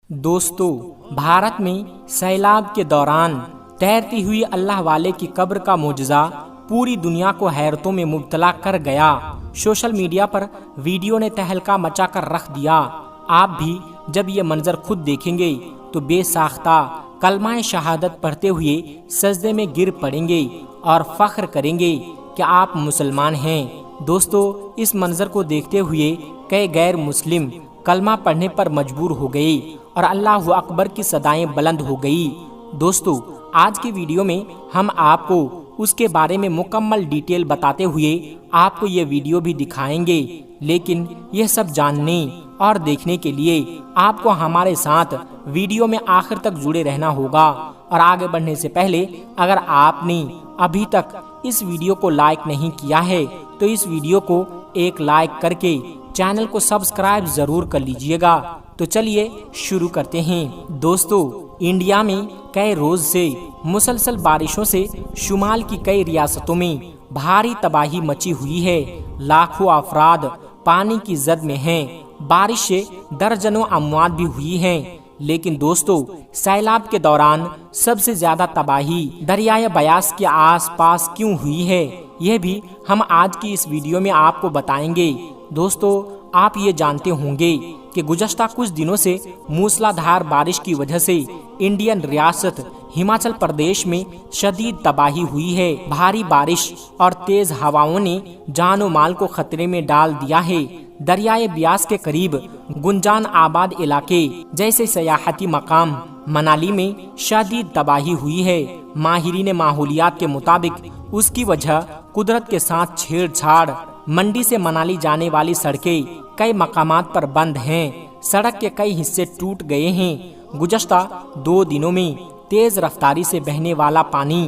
دوستو، بھارت میں سیلاب کے دوران تیرتی ہوئی اللہ والے کی قبر کا معجزہ پوری دنیا کو حیرتوں میں مبتلا کر گیا۔ سوشل میڈیا پر ویڈیو نے تہلکہ مچا کر رکھ دیا۔ آپ بھی جب یہ منظر خود دیکھیں گے تو بے ساختہ کلمہ شہادت پڑھتے ہوئے سجدے میں گر پڑیں گے اور فخر کریں گے کہ آپ مسلمان ہیں۔ دوستو، اس منظر کو دیکھتے ہوئے کئی غیر مسلم کلمہ پڑھنے پر مجبور ہو گئے اور اللہ اکبر کی صدائیں بلند ہو گئی۔ دوستو، آج کی ویڈیو میں ہم آپ کو اس کے بارے میں مکمل ڈیٹیل بتاتے ہوئے آپ کو یہ ویڈیو بھی دکھائیں گے، لیکن یہ سب جاننے اور دیکھنے کے لیے آپ کو ہمارے ساتھ ویڈیو میں آخر تک جڑے رہنا ہوگا۔ اور آگے بڑھنے سے پہلے اگر آپ نے ابھی تک اس ویڈیو کو لائک نہیں کیا ہے تو اس ویڈیو کو ایک لائک کر کے چینل کو سبسکرائب ضرور کر لیجئے گا۔ تو چلیے شروع کرتے ہیں۔ دوستو، انڈیا میں کئی روز سے مسلسل بارشوں سے شمال کی کئی ریاستوں میں بھاری تباہی مچی ہوئی ہے۔ لاکھوں افراد پانی کی زد میں ہیں۔ بارش سے درجنوں اموات بھی ہوئی ہیں۔ لیکن دوستو، سیلاب کے دوران سب سے زیادہ تباہی دریائے بیاس کے آس پاس کیوں ہوئی ہے، یہ بھی ہم آج کی اس ویڈیو میں آپ کو بتائیں گے۔ دوستو، آپ یہ جانتے ہوں گے کہ گزشتہ کچھ دنوں سے موسلا دھار بارش کی وجہ سے انڈین ریاست ہماچل پردیش میں شدید تباہی ہوئی ہے۔ بھاری بارش اور تیز ہواؤں نے جان و مال کو خطرے میں ڈال دیا ہے۔ دریائے بیاس کے قریب گنجان آباد علاقے جیسے سیاحتی مقام منالی میں شدید تباہی ہوئی ہے۔ ماہرین ماحولیات کے مطابق اس کی وجہ قدرت کے ساتھ چھیڑ چھاڑ۔ منڈی سے منالی جانے والی سڑکیں کئی مقامات پر بند ہیں۔ سڑک کے کئی حصے ٹوٹ گئے ہیں۔ گزشتہ 2 دنوں میں تیز رفتاری سے بہنے والا پانی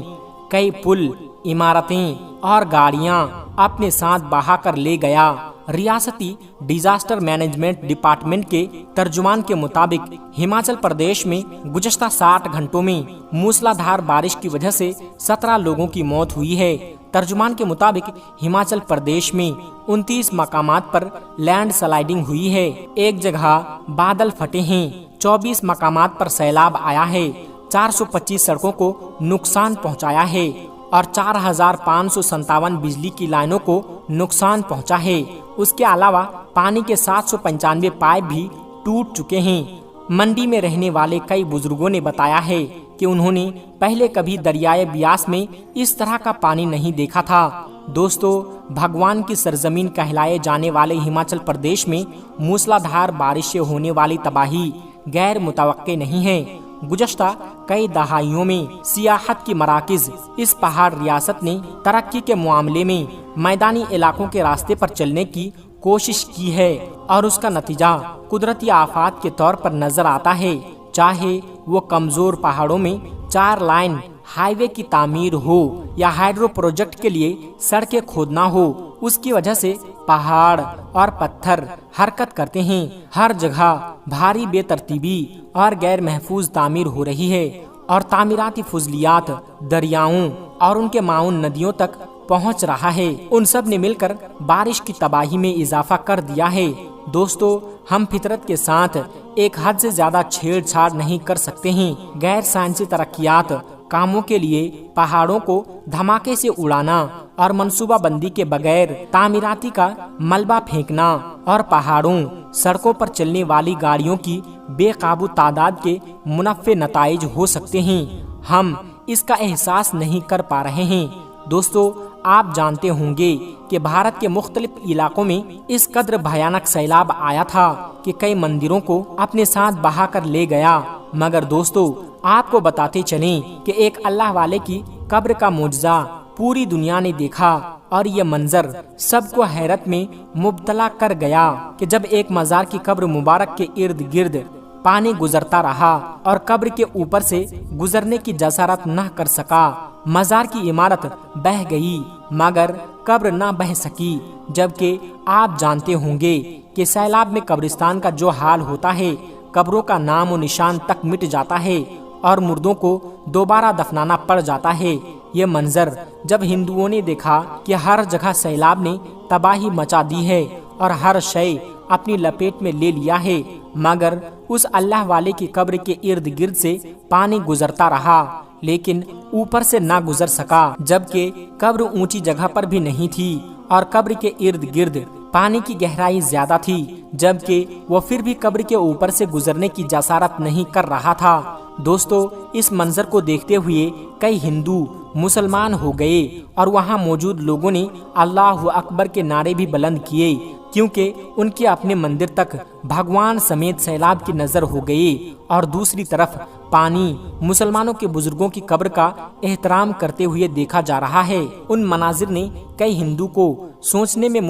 کئی پل، عمارتیں اور گاڑیاں اپنے ساتھ بہا کر لے گیا۔ ریاستی ڈیزاسٹر مینجمنٹ ڈپارٹمنٹ کے ترجمان کے مطابق ہماچل پردیش میں گزشتہ 60 گھنٹوں میں موسلا دھار بارش کی وجہ سے 17 لوگوں کی موت ہوئی ہے۔ ترجمان کے مطابق ہماچل پردیش میں 29 مقامات پر لینڈ سلائیڈنگ ہوئی ہے۔ ایک جگہ بادل پھٹے ہیں۔ 24 مقامات پر سیلاب آیا ہے۔ 425 سڑکوں کو نقصان پہنچایا ہے اور 4557 بجلی کی لائنوں کو نقصان پہنچا ہے۔ اس کے علاوہ پانی کے 795 پائپ بھی ٹوٹ چکے ہیں۔ منڈی میں رہنے والے کئی بزرگوں نے بتایا ہے کہ انہوں نے پہلے کبھی دریائے بیاس میں اس طرح کا پانی نہیں دیکھا تھا۔ دوستو، بھگوان کی سرزمین کہلائے جانے والے ہماچل پردیش میں موسلا دھار بارش سے ہونے والی تباہی غیر متوقع نہیں ہے۔ گزشتہ کئی دہائیوں میں سیاحت کی مراکز اس پہاڑ ریاست نے ترقی کے معاملے میں میدانی علاقوں کے راستے پر چلنے کی کوشش کی ہے اور اس کا نتیجہ قدرتی آفات کے طور پر نظر آتا ہے۔ چاہے وہ کمزور پہاڑوں میں 4 لائن ہائی وے کی تعمیر ہو یا ہائیڈرو پروجیکٹ کے لیے سڑکیں کھودنا ہو، اس کی وجہ سے پہاڑ اور پتھر حرکت کرتے ہیں۔ ہر جگہ بھاری بے ترتیبی اور غیر محفوظ تعمیر ہو رہی ہے اور تعمیراتی فضولیات دریاؤں اور ان کے معاون ندیوں تک پہنچ رہا ہے۔ ان سب نے مل کر بارش کی تباہی میں اضافہ کر دیا ہے۔ دوستو، ہم فطرت کے ساتھ ایک حد سے زیادہ چھیڑ چھاڑ نہیں کر سکتے ہیں۔ غیر سائنسی ترقیات کاموں کے لیے پہاڑوں کو دھماکے سے اڑانا اور منصوبہ بندی کے بغیر تعمیراتی کا ملبہ پھینکنا اور پہاڑوں، سڑکوں پر چلنے والی گاڑیوں کی بے قابو تعداد کے منفی نتائج ہو سکتے ہیں۔ ہم اس کا احساس نہیں کر پا رہے ہیں۔ دوستو، آپ جانتے ہوں گے کہ بھارت کے مختلف علاقوں میں اس قدر بھیانک سیلاب آیا تھا کہ کئی مندروں کو اپنے ساتھ بہا کر لے گیا۔ مگر دوستو، آپ کو بتاتے چلیں کہ ایک اللہ والے کی قبر کا معجزہ پوری دنیا نے دیکھا اور یہ منظر سب کو حیرت میں مبتلا کر گیا کہ جب ایک مزار کی قبر مبارک کے ارد گرد پانی گزرتا رہا اور قبر کے اوپر سے گزرنے کی جسارت نہ کر سکا۔ مزار کی عمارت بہہ گئی مگر قبر نہ بہہ سکی۔ جبکہ آپ جانتے ہوں گے کہ سیلاب میں قبرستان کا جو حال ہوتا ہے، قبروں کا نام و نشان تک مٹ جاتا ہے اور مردوں کو دوبارہ دفنانا پڑ جاتا ہے۔ یہ منظر جب ہندوؤں نے دیکھا کہ ہر جگہ سیلاب نے تباہی مچا دی ہے اور ہر شے اپنی لپیٹ میں لے لیا ہے، مگر اس اللہ والے کی قبر کے ارد گرد سے پانی گزرتا رہا لیکن اوپر سے نہ گزر سکا، جبکہ قبر اونچی جگہ پر بھی نہیں تھی اور قبر کے ارد گرد پانی کی گہرائی زیادہ تھی، جبکہ وہ پھر بھی قبر کے اوپر سے گزرنے کی جسارت نہیں کر رہا تھا۔ دوستو، اس منظر کو دیکھتے ہوئے کئی ہندو مسلمان ہو گئے اور وہاں موجود لوگوں نے اللہ اکبر کے نعرے بھی بلند کیے، کیونکہ ان کے اپنے مندر تک بھگوان سمیت سیلاب کی نظر ہو گئی اور دوسری طرف پانی مسلمانوں کے بزرگوں کی قبر کا احترام کرتے ہوئے دیکھا جا رہا ہے۔ ان مناظر نے کئی ہندو کو سوچنے میں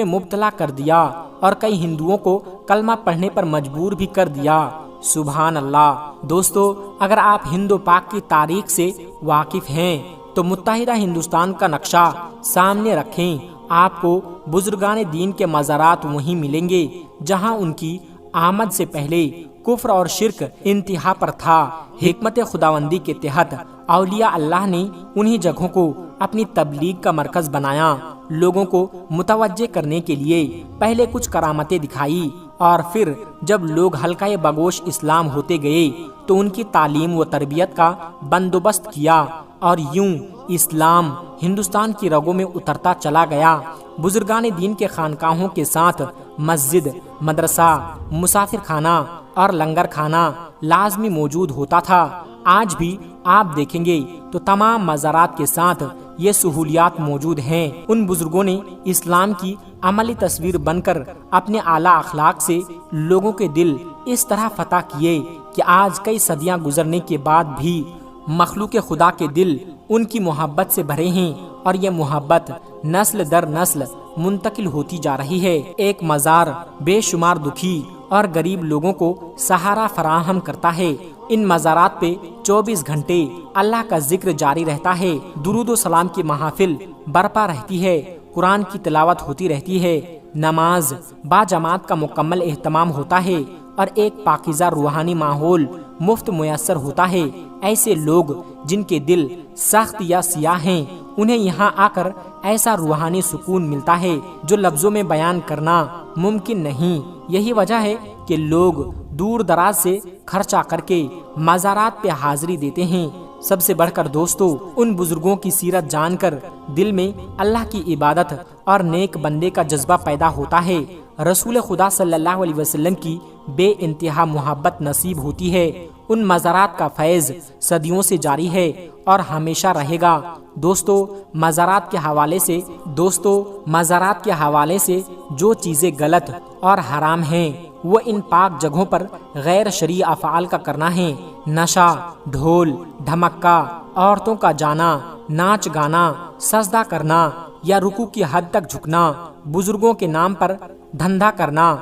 مبتلا کر دیا اور کئی ہندوؤں کو کلمہ پڑھنے پر مجبور بھی کر دیا۔ سبحان اللہ۔ دوستو، اگر آپ ہند و پاک کی تاریخ سے واقف ہیں تو متحدہ ہندوستان کا نقشہ سامنے رکھیں۔ آپ کو بزرگان دین کے مزارات وہیں ملیں گے جہاں ان کی آمد سے پہلے کفر اور شرک انتہا پر تھا۔ حکمت خداوندی کے تحت اولیاء اللہ نے انہی جگہوں کو اپنی تبلیغ کا مرکز بنایا، لوگوں کو متوجہ کرنے کے لیے پہلے کچھ کرامتیں دکھائی اور پھر جب لوگ حلقۂ بگوش اسلام ہوتے گئے تو ان کی تعلیم و تربیت کا بندوبست کیا اور یوں اسلام ہندوستان کی رگوں میں اترتا چلا گیا۔ بزرگان دین کے خانقاہوں کے ساتھ مسجد، مدرسہ، مسافر خانہ اور لنگر خانہ لازمی موجود ہوتا تھا۔ آج بھی آپ دیکھیں گے تو تمام مزارات کے ساتھ یہ سہولیات موجود ہیں۔ ان بزرگوں نے اسلام کی عملی تصویر بن کر اپنے اعلیٰ اخلاق سے لوگوں کے دل اس طرح فتح کیے کہ آج کئی صدیاں گزرنے کے بعد بھی مخلوق خدا کے دل ان کی محبت سے بھرے ہیں اور یہ محبت نسل در نسل منتقل ہوتی جا رہی ہے۔ ایک مزار بے شمار دکھی اور غریب لوگوں کو سہارا فراہم کرتا ہے۔ ان مزارات پہ 24 گھنٹے اللہ کا ذکر جاری رہتا ہے، درود و سلام کی محافل برپا رہتی ہے، قرآن کی تلاوت ہوتی رہتی ہے، نماز با جماعت کا مکمل اہتمام ہوتا ہے اور ایک پاکیزہ روحانی ماحول مفت میسر ہوتا ہے۔ ایسے لوگ جن کے دل سخت یا سیاہ ہیں، انہیں یہاں آ کر ایسا روحانی سکون ملتا ہے جو لفظوں میں بیان کرنا ممکن نہیں۔ یہی وجہ ہے کہ لوگ دور دراز سے خرچہ کر کے مزارات پہ حاضری دیتے ہیں۔ سب سے بڑھ کر دوستو، ان بزرگوں کی سیرت جان کر دل میں اللہ کی عبادت اور نیک بندے کا جذبہ پیدا ہوتا ہے۔ رسول خدا صلی اللہ علیہ وسلم کی بے انتہا محبت نصیب ہوتی ہے۔ ان مزارات کا فیض صدیوں سے جاری ہے اور ہمیشہ رہے گا۔ دوستو، مزارات کے حوالے سے جو چیزیں غلط اور حرام ہیں وہ ان پاک جگہوں پر غیر شرعی افعال کا کرنا ہے۔ نشہ، ڈھول، دھمکہ، عورتوں کا جانا، ناچ گانا، سجدہ کرنا یا رکوع کی حد تک جھکنا، بزرگوں کے نام پر دھندا کرنا،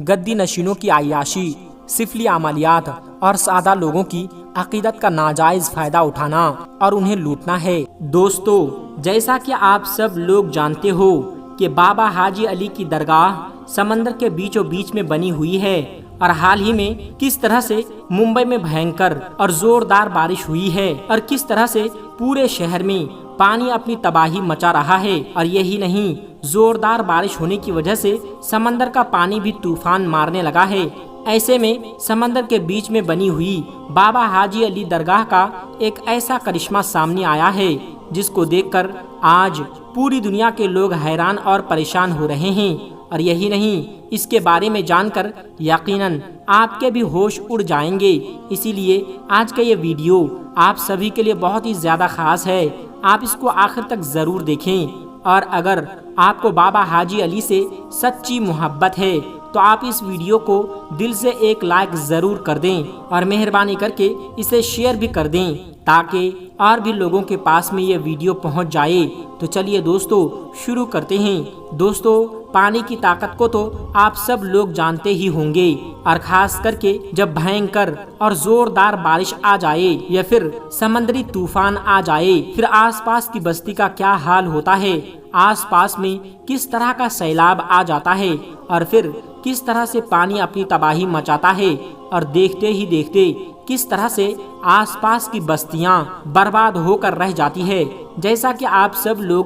گدی نشینوں کی عیاشی، سفلی عملیات اور سادہ لوگوں کی عقیدت کا ناجائز فائدہ اٹھانا اور انہیں لوٹنا ہے۔ دوستو، جیسا کہ آپ سب لوگ جانتے ہو کہ بابا حاجی علی کی درگاہ سمندر کے بیچوں بیچ میں بنی ہوئی ہے اور حال ہی میں کس طرح سے ممبئی میں بھینکر اور زوردار بارش ہوئی ہے اور کس طرح سے پورے شہر میں پانی اپنی تباہی مچا رہا ہے۔ اور یہی نہیں، زوردار بارش ہونے کی وجہ سے سمندر کا پانی بھی طوفان مارنے لگا ہے۔ ایسے میں سمندر کے بیچ میں بنی ہوئی بابا حاجی علی درگاہ کا ایک ایسا کرشمہ سامنے آیا ہے جس کو دیکھ کر آج پوری دنیا کے لوگ حیران اور پریشان ہو رہے ہیں۔ اور یہی نہیں، اس کے بارے میں جان کر یقیناً آپ کے بھی ہوش اڑ جائیں گے۔ اسی لیے آج کا یہ ویڈیو آپ سبھی کے لیے بہت ہی زیادہ خاص ہے۔ آپ اس کو آخر تک ضرور دیکھیں اور اگر آپ کو بابا حاجی علی سے سچی محبت ہے تو آپ اس ویڈیو کو دل سے ایک لائک ضرور کر دیں اور مہربانی کر کے اسے شیئر بھی کر دیں تاکہ اور بھی لوگوں کے پاس میں یہ ویڈیو پہنچ جائے۔ تو چلیے دوستو، شروع کرتے ہیں۔ دوستو، پانی کی طاقت کو تو آپ سب لوگ جانتے ہی ہوں گے اور خاص کر کے جب بھینکر اور زوردار بارش آ جائے یا پھر سمندری طوفان آ جائے، پھر آس پاس کی بستی کا کیا حال ہوتا ہے، آس پاس میں کس طرح کا سیلاب آ جاتا ہے اور پھر کس طرح سے پانی اپنی تباہی مچاتا ہے اور دیکھتے ہی دیکھتے کس طرح سے آس پاس کی بستیاں برباد ہو کر رہ جاتی ہے۔ جیسا کہ آپ سب لوگ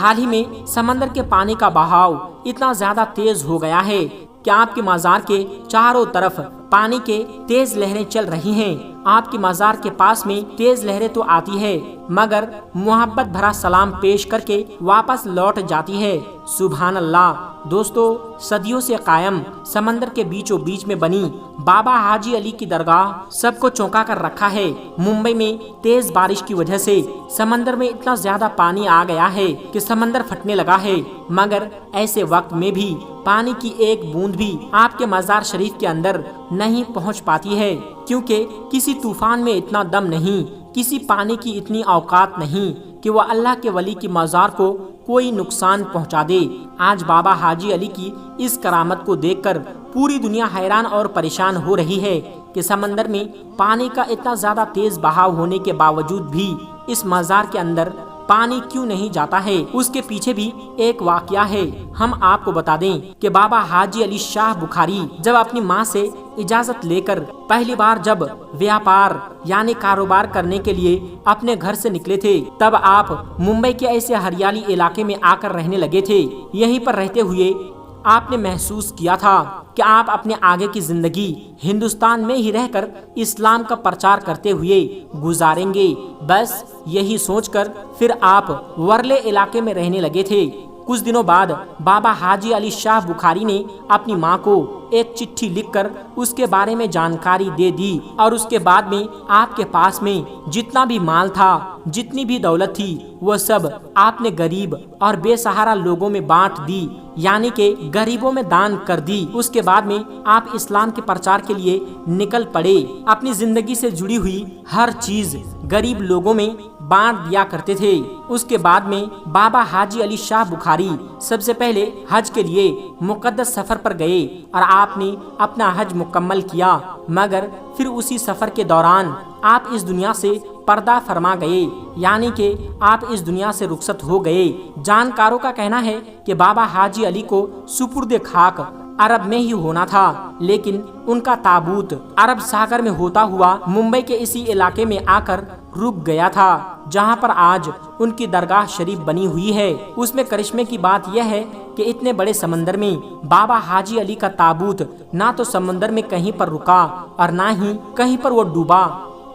حال ہی میں سمندر کے پانی کا بہاؤ اتنا زیادہ تیز ہو گیا ہے کہ آپ کے مزار کے چاروں طرف پانی کے تیز لہریں چل رہی ہیں۔ آپ کے مزار کے پاس میں تیز لہریں تو آتی ہے مگر محبت بھرا سلام پیش کر کے واپس لوٹ جاتی ہے۔ سبحان اللہ۔ دوستو، صدیوں سے قائم سمندر کے بیچوں بیچ میں بنی بابا حاجی علی کی درگاہ سب کو چونکا کر رکھا ہے۔ ممبئی میں تیز بارش کی وجہ سے سمندر میں اتنا زیادہ پانی آ گیا ہے کہ سمندر پھٹنے لگا ہے، مگر ایسے وقت میں بھی پانی کی ایک بوند بھی آپ کے مزار شریف کے اندر نہیں پہنچ پاتی ہے، کیونکہ کسی طوفان میں اتنا دم نہیں، کسی پانی کی اتنی اوقات نہیں کہ وہ اللہ کے ولی کی مزار کو کوئی نقصان پہنچا دے۔ آج بابا حاجی علی کی اس کرامت کو دیکھ کر پوری دنیا حیران اور پریشان ہو رہی ہے کہ سمندر میں پانی کا اتنا زیادہ تیز بہاؤ ہونے کے باوجود بھی اس مزار کے اندر پانی کیوں نہیں جاتا ہے۔ اس کے پیچھے بھی ایک واقعہ ہے۔ ہم آپ کو بتا دیں کہ بابا حاجی علی شاہ بخاری جب اپنی ماں سے اجازت لے کر پہلی بار جب ویاپار یعنی کاروبار کرنے کے لیے اپنے گھر سے نکلے تھے، تب آپ ممبئی کے ایسے ہریالی علاقے میں آ کر رہنے لگے تھے۔ یہیں پر رہتے ہوئے آپ نے محسوس کیا تھا کہ آپ اپنے آگے کی زندگی ہندوستان میں ہی رہ کر اسلام کا پرچار کرتے ہوئے گزاریں گے۔ بس یہی سوچ کر پھر آپ ورلے علاقے میں رہنے لگے تھے۔ کچھ دنوں بعد بابا حاجی علی شاہ بخاری نے اپنی ماں کو ایک چٹھی لکھ کر اس کے بارے میں جانکاری دے دی، اور اس کے بعد میں آپ کے پاس میں جتنا بھی مال تھا، جتنی بھی دولت تھی، وہ سب آپ نے غریب اور بے سہارا لوگوں میں بانٹ دی، یعنی کہ غریبوں میں دان کر دی۔ اس کے بعد میں آپ اسلام کے پرچار کے لیے نکل پڑے۔ اپنی زندگی سے جڑی ہوئی ہر چیز غریب لوگوں میں بانٹ دیا کرتے تھے۔ اس کے بعد میں بابا حاجی علی شاہ بخاری سب سے پہلے حج کے لیے مقدس سفر پر گئے اور آپ نے اپنا حج مکمل کیا، مگر پھر اسی سفر کے دوران آپ اس دنیا سے پردہ فرما گئے، یعنی کہ آپ اس دنیا سے رخصت ہو گئے۔ جانکاروں کا کہنا ہے کہ بابا حاجی علی کو سپرد خاک عرب میں ہی ہونا تھا، لیکن ان کا تابوت عرب ساگر میں ہوتا ہوا ممبئی کے اسی علاقے میں آ کر رک گیا تھا، جہاں پر آج ان کی درگاہ شریف بنی ہوئی ہے۔ اس میں کرشمے کی بات یہ ہے کہ اتنے بڑے سمندر میں بابا حاجی علی کا تابوت نہ تو سمندر میں کہیں پر رکا اور نہ ہی کہیں پر وہ ڈوبا،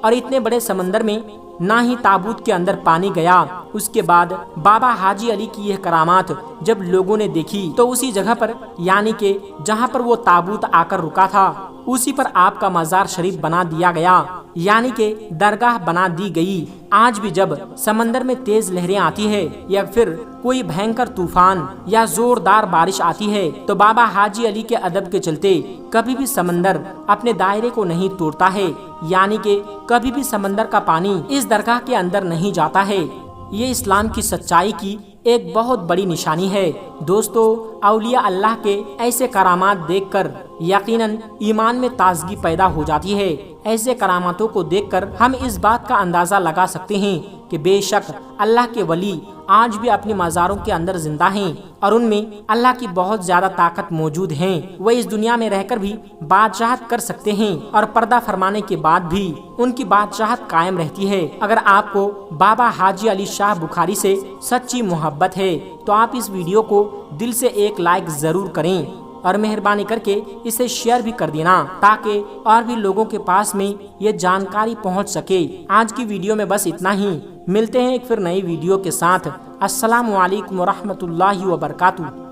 اور اتنے بڑے سمندر میں نہ ہی تابوت کے اندر پانی گیا۔ اس کے بعد بابا حاجی علی کی یہ کرامات جب لوگوں نے دیکھی تو اسی جگہ پر، یعنی کہ جہاں پر وہ تابوت آ کر رکا تھا، اسی پر آپ کا مزار شریف بنا دیا گیا، یعنی کہ درگاہ بنا دی گئی۔ آج بھی جب سمندر میں تیز لہریں آتی ہے یا پھر کوئی بھینکر طوفان یا زوردار بارش آتی ہے تو بابا حاجی علی کے ادب کے چلتے کبھی بھی سمندر اپنے دائرے کو نہیں توڑتا ہے، یعنی کہ کبھی بھی سمندر کا پانی اس درگاہ کے اندر نہیں جاتا ہے۔ یہ اسلام کی سچائی کی ایک بہت بڑی نشانی ہے۔ دوستو، اولیاء اللہ کے ایسے کرامات دیکھ کر یقیناً ایمان میں تازگی پیدا ہو جاتی ہے۔ ایسے کراماتوں کو دیکھ کر ہم اس بات کا اندازہ لگا سکتے ہیں کہ بے شک اللہ کے ولی آج بھی اپنے مزاروں کے اندر زندہ ہیں، اور ان میں اللہ کی بہت زیادہ طاقت موجود ہیں۔ وہ اس دنیا میں رہ کر بھی بادشاہت کر سکتے ہیں، اور پردہ فرمانے کے بعد بھی ان کی بادشاہت قائم رہتی ہے۔ اگر آپ کو بابا حاجی علی شاہ بخاری سے سچی محبت ہے تو آپ اس ویڈیو کو دل سے ایک لائک ضرور کریں، اور مہربانی کر کے اسے شیئر بھی کر دینا تاکہ اور بھی لوگوں کے پاس میں یہ جانکاری پہنچ سکے۔ آج کی ویڈیو میں بس اتنا ہی، ملتے ہیں ایک پھر نئی ویڈیو کے ساتھ۔ السلام علیکم ورحمۃ اللہ وبرکاتہ۔